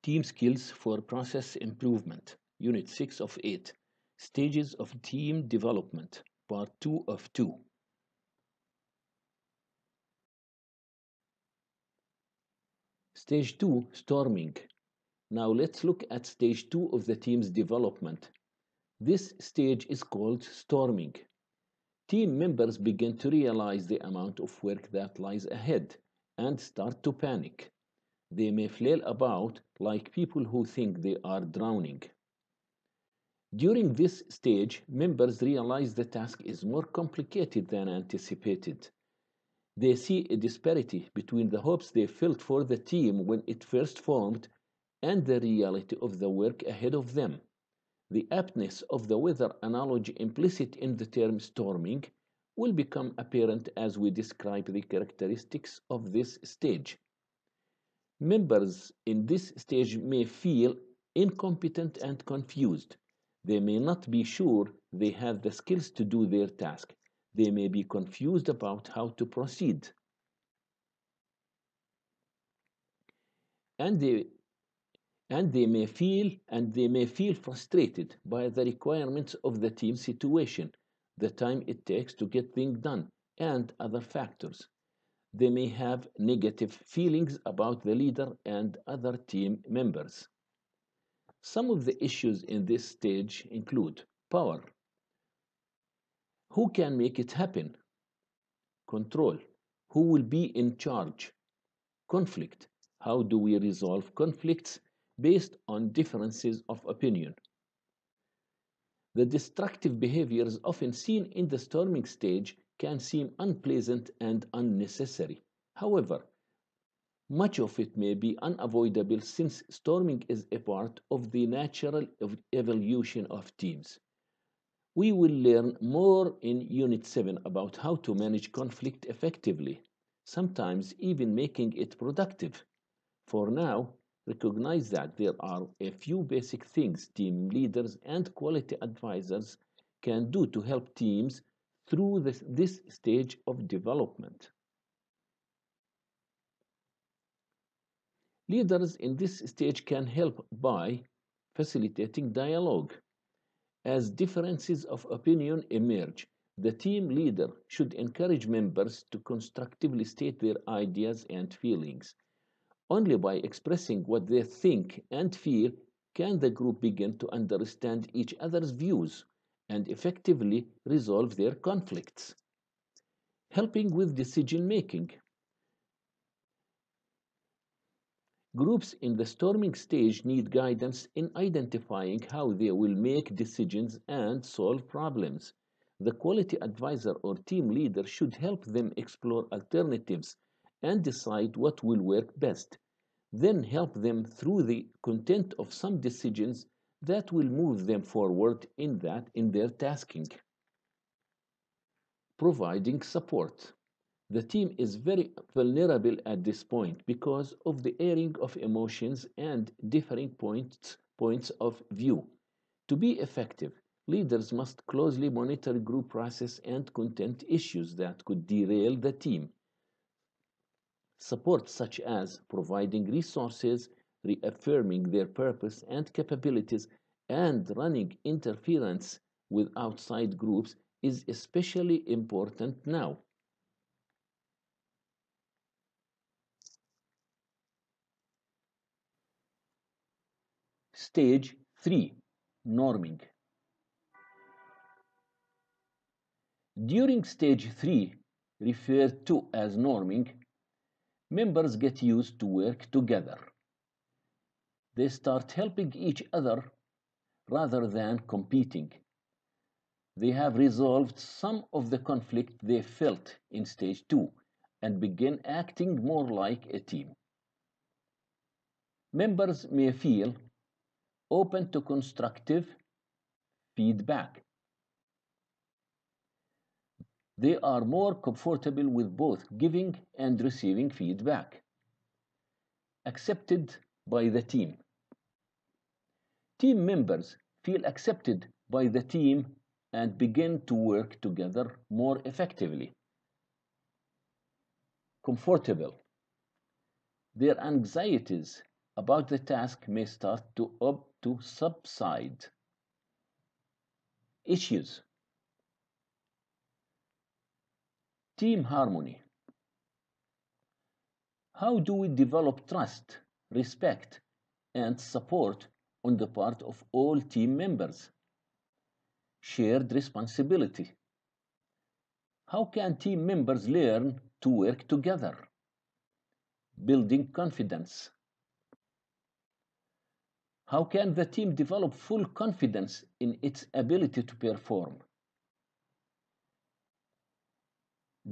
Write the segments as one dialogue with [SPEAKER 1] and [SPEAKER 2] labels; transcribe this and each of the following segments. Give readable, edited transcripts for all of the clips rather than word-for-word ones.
[SPEAKER 1] Team Skills for Process Improvement, Unit 6 of 8, Stages of Team Development, Part 2 of 2. Stage 2, Storming. Now let's look at Stage 2 of the team's development. This stage is called storming. Team members begin to realize the amount of work that lies ahead and start to panic. They may flail about like people who think they are drowning. During this stage, members realize the task is more complicated than anticipated. They see a disparity between the hopes they felt for the team when it first formed and the reality of the work ahead of them. The aptness of the weather analogy implicit in the term storming will become apparent as we describe the characteristics of this stage. Members in this stage may feel incompetent and confused. They may not be sure they have the skills to do their task. They may be confused about how to proceed. And they may feel frustrated by the requirements of the team situation, the time it takes to get things done, and other factors. They may have negative feelings about the leader and other team members. Some of the issues in this stage include power. Who can make it happen? Control. Who will be in charge? Conflict. How do we resolve conflicts based on differences of opinion? The destructive behaviors often seen in the storming stage can seem unpleasant and unnecessary. However, much of it may be unavoidable since storming is a part of the natural evolution of teams. We will learn more in Unit 7 about how to manage conflict effectively, sometimes even making it productive. For now, recognize that there are a few basic things team leaders and quality advisors can do to help teams through this stage of development. Leaders in this stage can help by facilitating dialogue. As differences of opinion emerge, the team leader should encourage members to constructively state their ideas and feelings. Only by expressing what they think and feel can the group begin to understand each other's views and effectively resolve their conflicts. Helping with decision making. Groups in the storming stage need guidance in identifying how they will make decisions and solve problems. The quality advisor or team leader should help them explore alternatives and decide what will work best. Then help them through the content of some decisions that will move them forward in their tasking. Providing support. The team is very vulnerable at this point because of the airing of emotions and differing points of view. To be effective, leaders must closely monitor group process and content issues that could derail the team. Support such as providing resources, reaffirming their purpose and capabilities, and running interference with outside groups is especially important now. Stage 3, Norming. During Stage 3, referred to as norming, members get used to work together. They start helping each other rather than competing. They have resolved some of the conflict they felt in Stage 2 and begin acting more like a team. Members may feel open to constructive feedback. They are more comfortable with both giving and receiving feedback. Accepted by the team. Team members feel accepted by the team and begin to work together more effectively. Comfortable. Their anxieties about the task may start to subside. Issues. Team harmony. How do we develop trust, respect, and support on the part of all team members? Shared responsibility. How can team members learn to work together? Building confidence. How can the team develop full confidence in its ability to perform?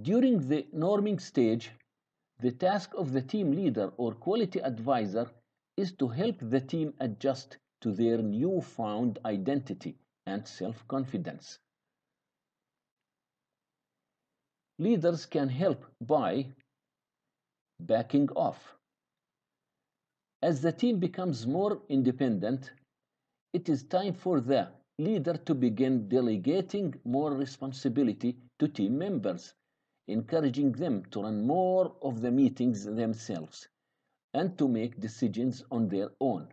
[SPEAKER 1] During the norming stage, the task of the team leader or quality advisor is to help the team adjust to their newfound identity and self-confidence. Leaders can help by backing off. As the team becomes more independent, it is time for the leader to begin delegating more responsibility to team members, encouraging them to run more of the meetings themselves and to make decisions on their own.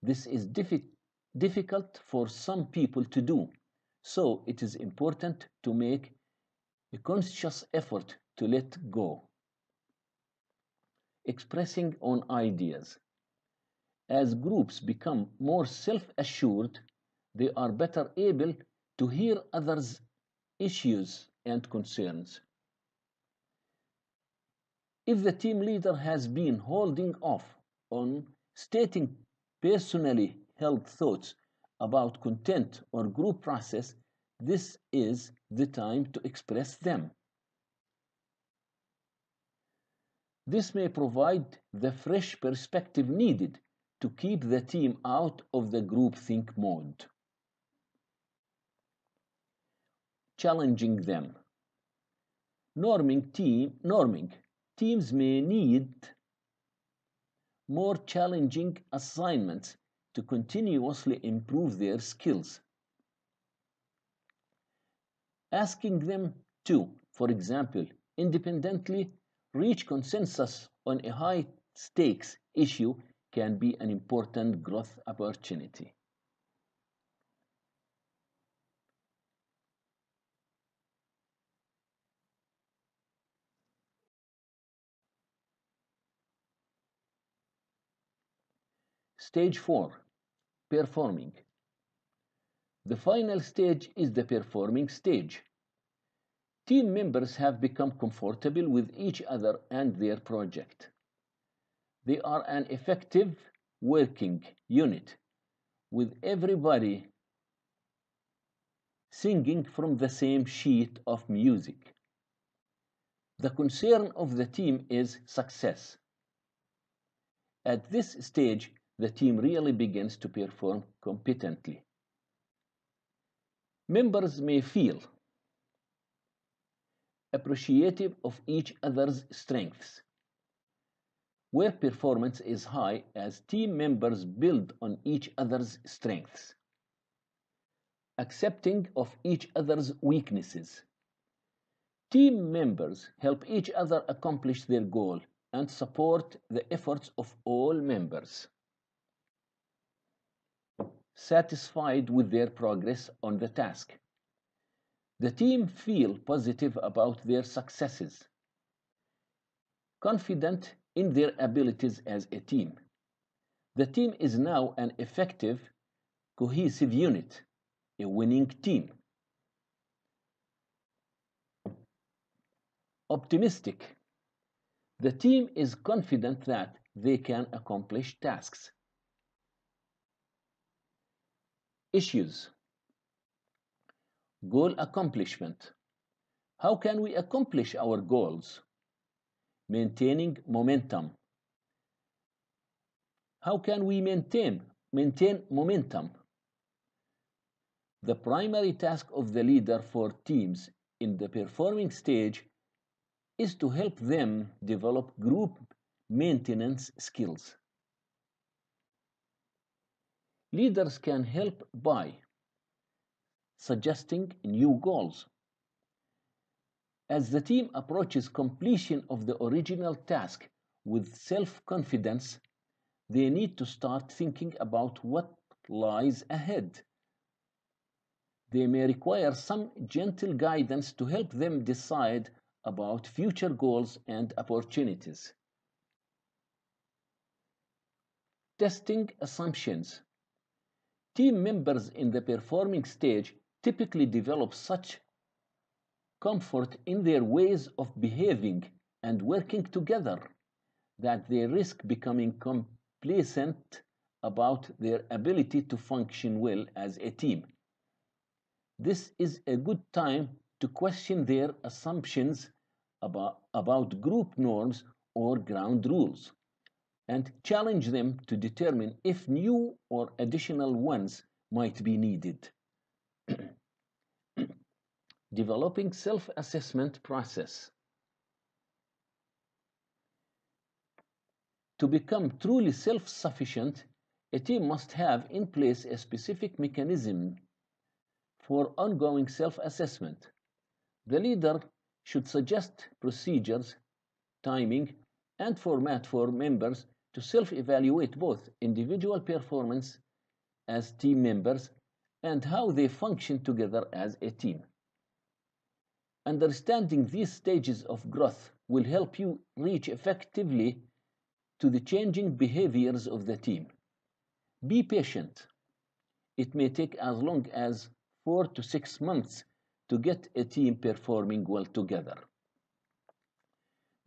[SPEAKER 1] This is difficult for some people to do, so it is important to make a conscious effort to let go. Expressing on ideas. As groups become more self-assured, they are better able to hear others' issues and concerns. If the team leader has been holding off on stating personally held thoughts about content or group process, this is the time to express them. This may provide the fresh perspective needed to keep the team out of the groupthink mode. Challenging them. Norming teams may need more challenging assignments to continuously improve their skills. Asking them to, for example, independently reach consensus on a high stakes issue can be an important growth opportunity. Stage 4. Performing. The final stage is the performing stage. Team members have become comfortable with each other and their project. They are an effective working unit, with everybody singing from the same sheet of music. The concern of the team is success. At this stage, the team really begins to perform competently. Members may feel appreciative of each other's strengths. Where performance is high as team members build on each other's strengths. Accepting of each other's weaknesses. Team members help each other accomplish their goal and support the efforts of all members. Satisfied with their progress on the task. The team feel positive about their successes, confident in their abilities as a team. The team is now an effective, cohesive unit, a winning team. Optimistic. The team is confident that they can accomplish tasks. Issues. Goal accomplishment. How can we accomplish our goals? Maintaining momentum. How can we maintain momentum? The primary task of the leader for teams in the performing stage is to help them develop group maintenance skills. Leaders can help by suggesting new goals. As the team approaches completion of the original task with self-confidence, they need to start thinking about what lies ahead. They may require some gentle guidance to help them decide about future goals and opportunities. Testing assumptions. Team members in the performing stage typically develop such comfort in their ways of behaving and working together that they risk becoming complacent about their ability to function well as a team. This is a good time to question their assumptions about group norms or ground rules and challenge them to determine if new or additional ones might be needed. Developing self-assessment process. To become truly self-sufficient, a team must have in place a specific mechanism for ongoing self-assessment. The leader should suggest procedures, timing, and format for members to self-evaluate both individual performance as team members and how they function together as a team. Understanding these stages of growth will help you reach effectively to the changing behaviors of the team. Be patient. It may take as long as 4 to 6 months to get a team performing well together.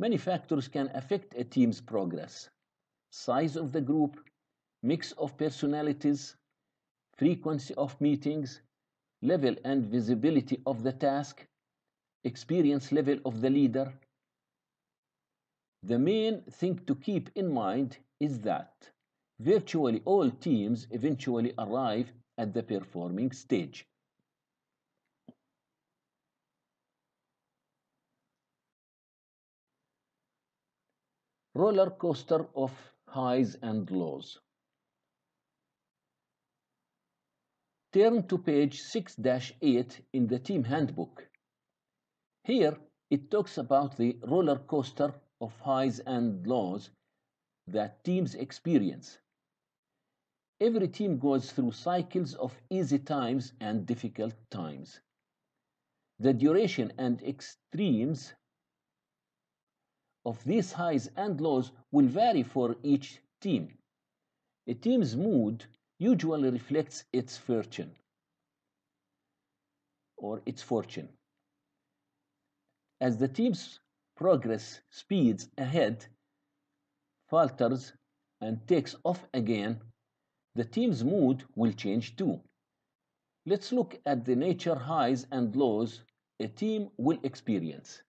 [SPEAKER 1] Many factors can affect a team's progress. Size of the group, mix of personalities, frequency of meetings, level and visibility of the task, experience level of the leader. The main thing to keep in mind is that virtually all teams eventually arrive at the performing stage. Roller coaster of highs and lows. Turn to page 6-8 in the team handbook. Here, it talks about the roller coaster of highs and lows that teams experience. Every team goes through cycles of easy times and difficult times. The duration and extremes of these highs and lows will vary for each team. A team's mood usually reflects its fortune or its fortune. As the team's progress speeds ahead, falters, and takes off again, the team's mood will change too. Let's look at the nature highs and lows a team will experience.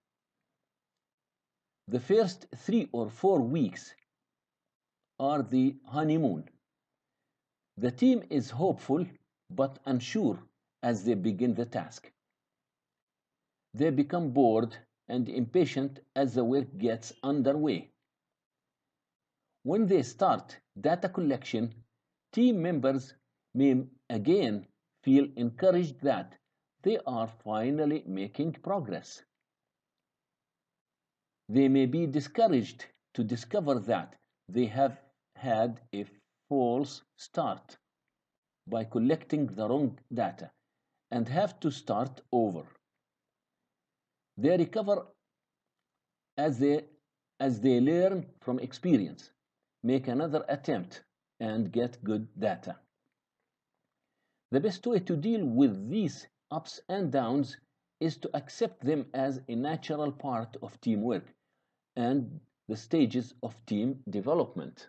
[SPEAKER 1] The first 3 or 4 weeks are the honeymoon. The team is hopeful but unsure as they begin the task. They become bored and impatient as the work gets underway. When they start data collection, team members may again feel encouraged that they are finally making progress. They may be discouraged to discover that they have had a false start by collecting the wrong data and have to start over. They recover as they learn from experience, make another attempt, and get good data. The best way to deal with these ups and downs is to accept them as a natural part of teamwork and the stages of team development.